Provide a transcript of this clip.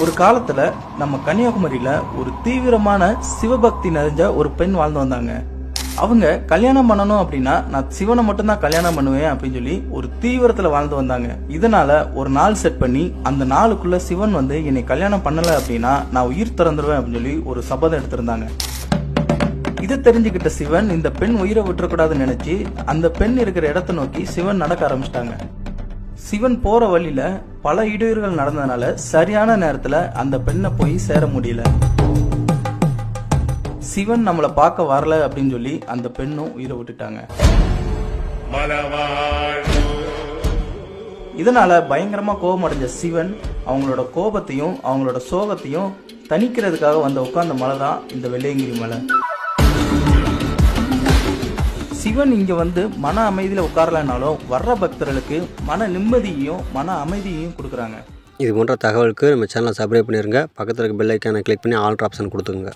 ஒரு காலத்துல நம்ம கன்னியாகுமரியில ஒரு தீவிரமான சிவபக்தி நிறைஞ்ச ஒரு பெண் வாழ்ந்து வந்தாங்க. அவங்க கல்யாணம் பண்ணணும் அப்படின்னா நான் சிவனை மட்டும்தான் கல்யாணம் பண்ணுவேன் அப்படின்னு சொல்லி ஒரு தீவிரத்துல வாழ்ந்து வந்தாங்க. இதனால ஒரு நாள் செட் பண்ணி அந்த நாளுக்குள்ள சிவன் வந்து என்னை கல்யாணம் பண்ணல அப்படின்னா நான் உயிர் திறந்துருவேன் அப்படின்னு சொல்லி ஒரு சபதம் எடுத்திருந்தாங்க. இதை தெரிஞ்சுக்கிட்ட சிவன் இந்த பெண் உயிரை விட்டுறக்கூடாதுன்னு நினைச்சு அந்த பெண் இருக்கிற இடத்தை நோக்கி சிவன் நடக்க ஆரம்பிச்சிட்டாங்க. சிவன் போற வழியில பல இடையூறுகள் நடந்ததுனால சரியான நேரத்துல அந்த பெண்ணை போய் சேர முடியல. சிவன் நம்மளை பார்க்க வரல அப்படின்னு சொல்லி அந்த பெண்ணும் உயிரை விட்டுட்டாங்க. இதனால பயங்கரமா கோபம் அடைஞ்ச சிவன் அவங்களோட கோபத்தையும் அவங்களோட சோகத்தையும் தணிக்கிறதுக்காக வந்து உட்கார்ந்த மலை தான் இந்த வெள்ளையங்கிரி மலை. சிவன் இங்க வந்து மன அமைதியில உட்காரலனாலும் வர்ற பக்தர்களுக்கு மன நிம்மதியையும் மன அமைதியையும் கொடுக்குறாங்க. இது போன்ற தகவலுக்கு நம்ம சேனலை சப்ஸ்கிரைப் பண்ணிருங்க. பக்கத்தில் இருக்க பெல் ஐக்கானை கிளிக் பண்ணி ஆல் ஆப்ஷன் கொடுத்துங்க.